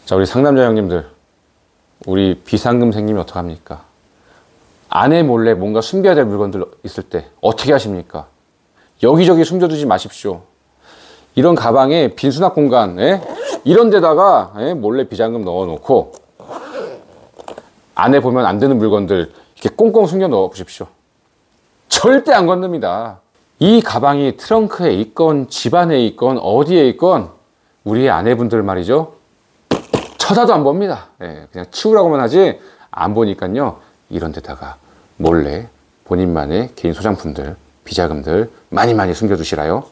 자, 우리 상남자 형님들, 우리 비상금 생기면 어떡합니까? 아내 몰래 뭔가 숨겨야 될 물건들 있을 때 어떻게 하십니까? 여기저기 숨겨두지 마십시오. 이런 가방에 빈 수납 공간, 이런 데다가 몰래 비상금 넣어놓고 안에 보면 안 되는 물건들 이렇게 꽁꽁 숨겨 넣어 보십시오. 절대 안 건듭니다. 이 가방이 트렁크에 있건 집안에 있건 어디에 있건 우리 아내분들 말이죠, 쳐다도 안 봅니다. 그냥 치우라고만 하지 안 보니까요, 이런 데다가 몰래 본인만의 개인 소장품들, 비자금들 많이 숨겨두시라요.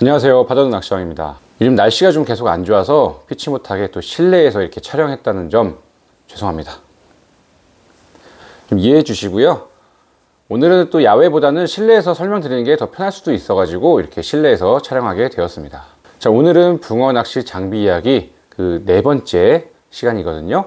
안녕하세요, 바다도 낚시왕입니다. 요즘 날씨가 좀 계속 안 좋아서 피치 못하게 또 실내에서 이렇게 촬영했다는 점 죄송합니다. 좀 이해해 주시고요. 오늘은 또 야외보다는 실내에서 설명드리는 게 더 편할 수도 있어 가지고 이렇게 실내에서 촬영하게 되었습니다. 자, 오늘은 붕어 낚시 장비 이야기 그 4번째 시간이거든요.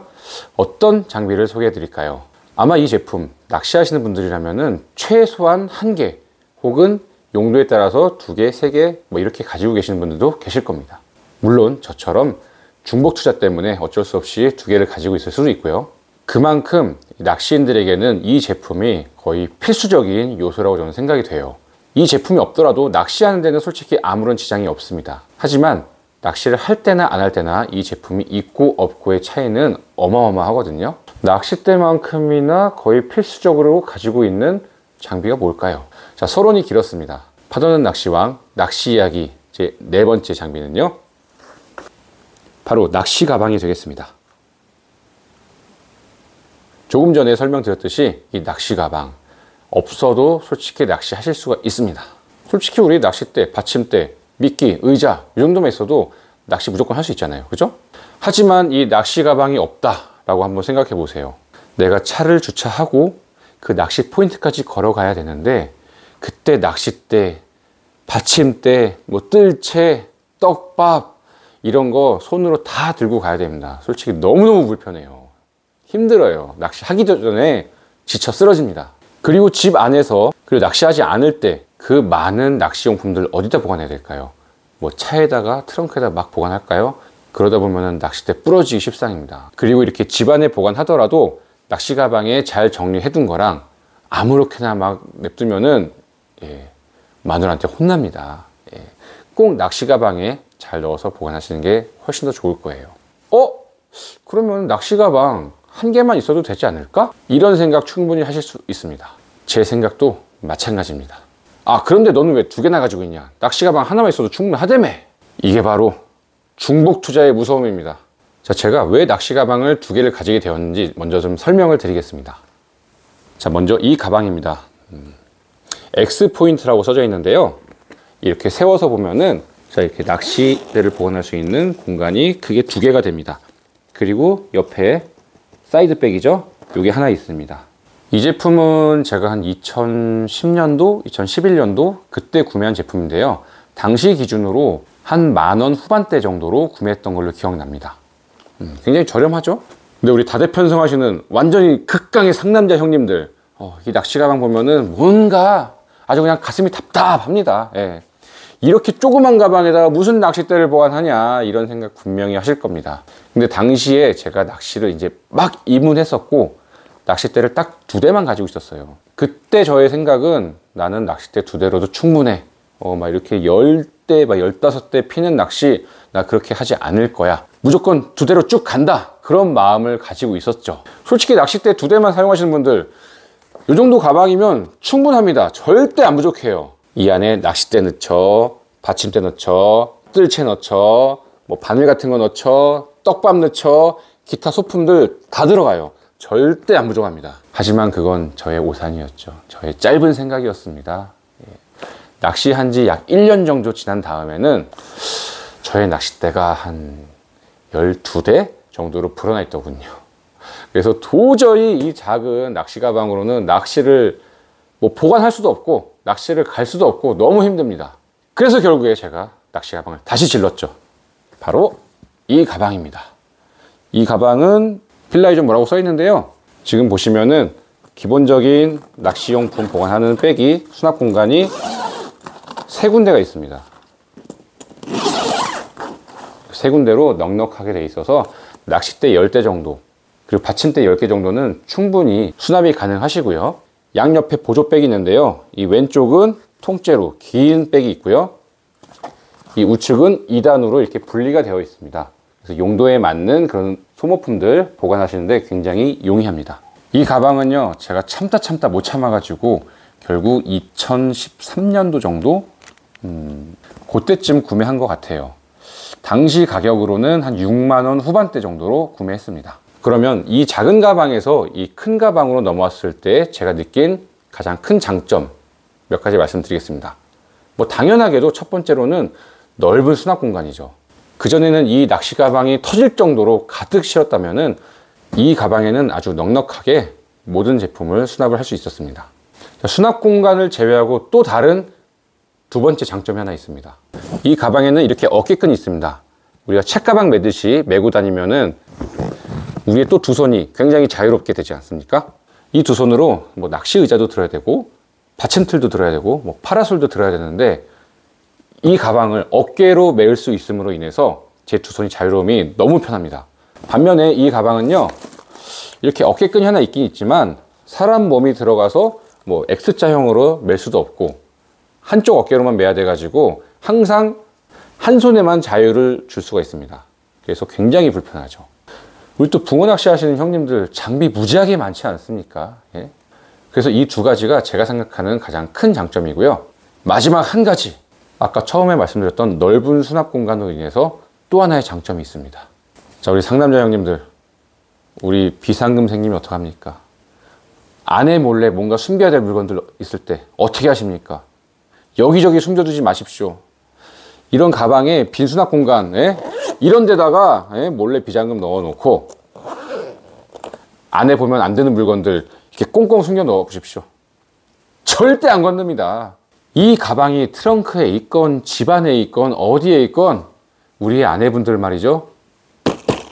어떤 장비를 소개해 드릴까요? 아마 이 제품 낚시하시는 분들이라면은 최소한 1개 혹은 용도에 따라서 2개, 3개 뭐 이렇게 가지고 계시는 분들도 계실 겁니다. 물론 저처럼 중복 투자 때문에 어쩔 수 없이 2개를 가지고 있을 수도 있고요. 그만큼 낚시인들에게는 이 제품이 거의 필수적인 요소라고 저는 생각이 돼요. 이 제품이 없더라도 낚시하는 데는 솔직히 아무런 지장이 없습니다. 하지만 낚시를 할 때나 안 할 때나 이 제품이 있고 없고의 차이는 어마어마하거든요. 낚싯대만큼이나 거의 필수적으로 가지고 있는 장비가 뭘까요? 자, 서론이 길었습니다. 파도는 낚시왕 낚시 이야기 제 4번째 장비는요, 바로 낚시 가방이 되겠습니다. 조금 전에 설명드렸듯이 이 낚시 가방 없어도 솔직히 낚시하실 수가 있습니다. 솔직히 우리 낚싯대, 받침대, 미끼, 의자 이 정도만 있어도 낚시 무조건 할 수 있잖아요, 그죠? 하지만 이 낚시 가방이 없다 라고 한번 생각해 보세요. 내가 차를 주차하고 그 낚시 포인트까지 걸어가야 되는데 그때 낚싯대, 받침대, 뭐 뜰채, 떡밥 이런 거 손으로 다 들고 가야 됩니다. 솔직히 너무너무 불편해요. 힘들어요. 낚시하기 전에 지쳐 쓰러집니다. 그리고 집 안에서, 그리고 낚시하지 않을 때 그 많은 낚시용품들 어디다 보관해야 될까요? 뭐 차에다가 트렁크에다 막 보관할까요? 그러다 보면은 낚싯대 부러지기 십상입니다. 그리고 이렇게 집 안에 보관하더라도 낚시 가방에 잘 정리해 둔 거랑 아무렇게나 막 냅두면은 마누라한테 혼납니다. 꼭 낚시 가방에 잘 넣어서 보관하시는 게 훨씬 더 좋을 거예요. 그러면 낚시 가방 1개만 있어도 되지 않을까? 이런 생각 충분히 하실 수 있습니다. 제 생각도 마찬가지입니다. 그런데 너는 왜 2개나 가지고 있냐? 낚시 가방 하나만 있어도 충분하다며. 이게 바로 중복 투자의 무서움입니다. 자, 제가 왜 낚시 가방을 2개를 가지게 되었는지 먼저 좀 설명을 드리겠습니다. 자, 먼저 이 가방입니다. X 포인트라고 써져 있는데요. 이렇게 세워서 보면은 자, 이렇게 낚시대를 보관할 수 있는 공간이 크게 2개가 됩니다. 그리고 옆에 사이드백이죠. 요게 하나 있습니다. 이 제품은 제가 한 2010년도, 2011년도 그때 구매한 제품인데요. 당시 기준으로 한 10,000원 후반대 정도로 구매했던 걸로 기억납니다. 굉장히 저렴하죠? 근데 우리 다대편성하시는 완전히 극강의 상남자 형님들, 이 낚시 가방 보면은 뭔가 아주 그냥 가슴이 답답합니다. 이렇게 조그만 가방에다가 무슨 낚싯대를 보관하냐 이런 생각 분명히 하실 겁니다. 근데 당시에 제가 낚시를 이제 막 입문했었고 낚싯대를 딱 2대만 가지고 있었어요. 그때 저의 생각은 나는 낚싯대 2대로도 충분해. 막 이렇게 10대, 막 15대 피는 낚시 나 그렇게 하지 않을 거야. 무조건 2대로 쭉 간다. 그런 마음을 가지고 있었죠. 솔직히 낚싯대 2대만 사용하시는 분들 이 정도 가방이면 충분합니다. 절대 안 부족해요. 이 안에 낚싯대 넣죠, 받침대 넣죠, 뜰채 넣죠, 뭐 바늘 같은 거 넣죠, 떡밥 넣죠, 기타 소품들 다 들어가요. 절대 안 부족합니다. 하지만 그건 저의 오산이었죠. 저의 짧은 생각이었습니다. 낚시한 지 약 1년 정도 지난 다음에는 저의 낚싯대가 한 12대 정도로 불어나 있더군요. 그래서 도저히 이 작은 낚시 가방으로는 낚시를 뭐 보관할 수도 없고 낚시를 갈 수도 없고 너무 힘듭니다. 그래서 결국에 제가 낚시 가방을 다시 질렀죠. 바로 이 가방입니다. 이 가방은 필라이존 뭐라고 써 있는데요. 지금 보시면은 기본적인 낚시용품 보관하는 백이 수납 공간이 3군데가 있습니다. 3군데로 넉넉하게 돼 있어서 낚싯대 10대 정도, 그리고 받침대 10개 정도는 충분히 수납이 가능하시고요. 양옆에 보조백이 있는데요. 이 왼쪽은 통째로 긴 백이 있고요. 이 우측은 2단으로 이렇게 분리가 되어 있습니다. 그래서 용도에 맞는 그런 소모품들 보관하시는데 굉장히 용이합니다. 이 가방은요, 제가 참다 못 참아가지고 결국 2013년도 정도 그때쯤 구매한 것 같아요. 당시 가격으로는 한 6만원 후반대 정도로 구매했습니다. 그러면 이 작은 가방에서 이 큰 가방으로 넘어왔을 때 제가 느낀 가장 큰 장점 몇 가지 말씀드리겠습니다. 뭐 당연하게도 첫 번째로는 넓은 수납 공간이죠. 그전에는 이 낚시 가방이 터질 정도로 가득 실었다면은 이 가방에는 아주 넉넉하게 모든 제품을 수납을 할 수 있었습니다. 수납 공간을 제외하고 또 다른 두 번째 장점이 하나 있습니다. 이 가방에는 이렇게 어깨끈이 있습니다. 우리가 책가방 매듯이 메고 다니면은 우리의 또 두 손이 굉장히 자유롭게 되지 않습니까? 이 두 손으로 뭐 낚시 의자도 들어야 되고 받침틀도 들어야 되고 뭐 파라솔도 들어야 되는데 이 가방을 어깨로 메을 수 있음으로 인해서 제 두 손이 자유로움이 너무 편합니다. 반면에 이 가방은요, 이렇게 어깨끈이 하나 있긴 있지만 사람 몸이 들어가서 뭐 X자형으로 멜 수도 없고 한쪽 어깨로만 매야 돼 가지고 항상 한 손에만 자유를 줄 수가 있습니다. 그래서 굉장히 불편하죠. 우리 또 붕어 낚시 하시는 형님들 장비 무지하게 많지 않습니까? 예? 그래서 이 두 가지가 제가 생각하는 가장 큰 장점이고요. 마지막 한 가지, 아까 처음에 말씀드렸던 넓은 수납 공간으로 인해서 또 하나의 장점이 있습니다. 자, 우리 상남자 형님들, 우리 비상금 생기면 어떡합니까? 아내 몰래 뭔가 숨겨야 될 물건들 있을 때 어떻게 하십니까? 여기저기 숨겨두지 마십시오. 이런 가방에 빈 수납 공간, 이런 데다가 몰래 비상금 넣어놓고 안에 보면 안 되는 물건들 이렇게 꽁꽁 숨겨 넣어 보십시오. 절대 안 건듭니다. 이 가방이 트렁크에 있건 집안에 있건 어디에 있건 우리의 아내분들 말이죠,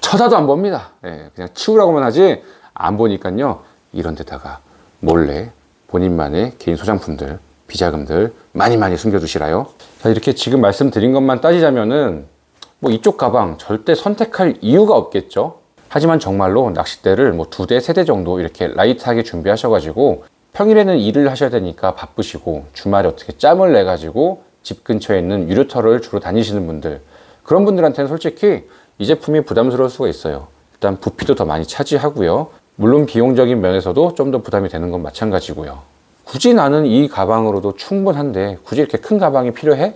쳐다도 안 봅니다. 그냥 치우라고만 하지 안 보니까요, 이런 데다가 몰래 본인만의 개인 소장품들, 비자금들 많이 숨겨두시라요. 자, 이렇게 지금 말씀드린 것만 따지자면은 뭐 이쪽 가방 절대 선택할 이유가 없겠죠. 하지만 정말로 낚싯대를 뭐 2대, 3대 정도 이렇게 라이트하게 준비하셔가지고 평일에는 일을 하셔야 되니까 바쁘시고 주말에 어떻게 짬을 내가지고 집 근처에 있는 유료터를 주로 다니시는 분들, 그런 분들한테는 솔직히 이 제품이 부담스러울 수가 있어요. 일단 부피도 더 많이 차지하고요. 물론 비용적인 면에서도 좀 더 부담이 되는 건 마찬가지고요. 굳이 나는 이 가방으로도 충분한데 굳이 이렇게 큰 가방이 필요해?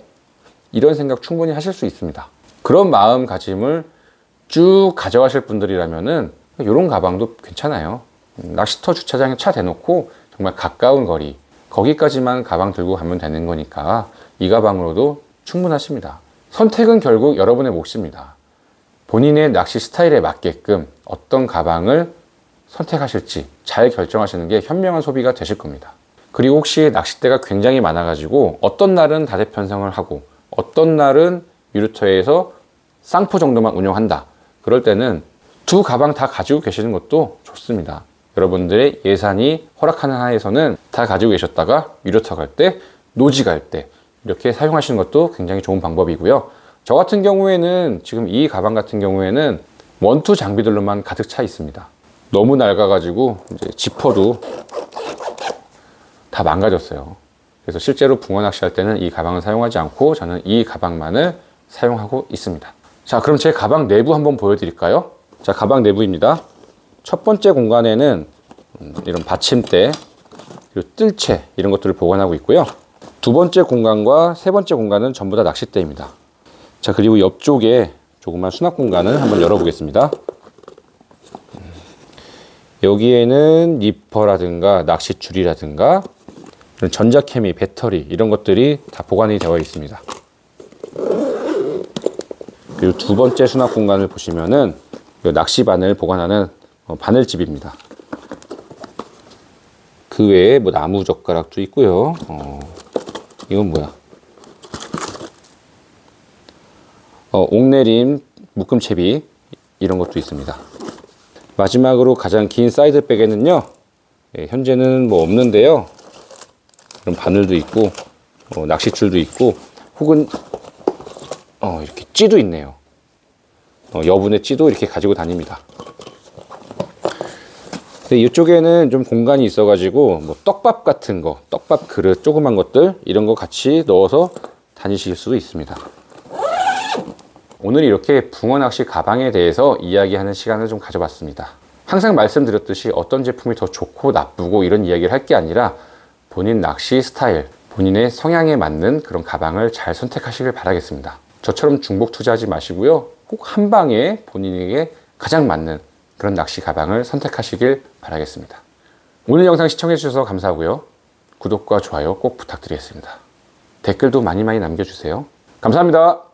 이런 생각 충분히 하실 수 있습니다. 그런 마음가짐을 쭉 가져가실 분들이라면은 이런 가방도 괜찮아요. 낚시터 주차장에 차 대놓고 정말 가까운 거리, 거기까지만 가방 들고 가면 되는 거니까 이 가방으로도 충분하십니다. 선택은 결국 여러분의 몫입니다. 본인의 낚시 스타일에 맞게끔 어떤 가방을 선택하실지 잘 결정하시는 게 현명한 소비가 되실 겁니다. 그리고 혹시 낚싯대가 굉장히 많아가지고 어떤 날은 다대 편성을 하고 어떤 날은 유료터에서 쌍포 정도만 운영한다, 그럴 때는 두 가방 다 가지고 계시는 것도 좋습니다. 여러분들의 예산이 허락하는 한에서는 다 가지고 계셨다가 유료터 갈 때, 노지 갈 때 이렇게 사용하시는 것도 굉장히 좋은 방법이고요. 저 같은 경우에는 지금 이 가방 같은 경우에는 원투 장비들로만 가득 차 있습니다. 너무 낡아가지고 이제 지퍼도 다 망가졌어요. 그래서 실제로 붕어 낚시할 때는 이 가방을 사용하지 않고 저는 이 가방만을 사용하고 있습니다. 자, 그럼 제 가방 내부 한번 보여드릴까요? 자, 가방 내부입니다. 첫 번째 공간에는 이런 받침대, 그리고 뜰채 이런 것들을 보관하고 있고요. 두 번째 공간과 세 번째 공간은 전부 다 낚싯대입니다. 자, 그리고 옆쪽에 조그만 수납 공간을 한번 열어보겠습니다. 여기에는 니퍼라든가 낚싯줄이라든가 이런 전자케미, 배터리 이런 것들이 다 보관이 되어 있습니다. 그리고 두 번째 수납 공간을 보시면은 낚시바늘 보관하는 바늘집입니다. 그 외에 뭐 나무 젓가락도 있고요. 이건 뭐야? 옥내림 묶음채비 이런 것도 있습니다. 마지막으로 가장 긴 사이드 백에는요, 현재는 뭐 없는데요. 이런 바늘도 있고 낚싯줄도 있고 혹은 이렇게 찌도 있네요. 여분의 찌도 이렇게 가지고 다닙니다. 근데 이쪽에는 좀 공간이 있어 가지고 뭐 떡밥 같은 거, 떡밥 그릇 조그만 것들 이런 거 같이 넣어서 다니실 수도 있습니다. 오늘 이렇게 붕어 낚시 가방에 대해서 이야기하는 시간을 좀 가져봤습니다. 항상 말씀드렸듯이 어떤 제품이 더 좋고 나쁘고 이런 이야기를 할 게 아니라 본인 낚시 스타일, 본인의 성향에 맞는 그런 가방을 잘 선택하시길 바라겠습니다. 저처럼 중복 투자하지 마시고요. 꼭 한 방에 본인에게 가장 맞는 그런 낚시 가방을 선택하시길 바라겠습니다. 오늘 영상 시청해 주셔서 감사하고요. 구독과 좋아요 꼭 부탁드리겠습니다. 댓글도 많이 남겨주세요. 감사합니다.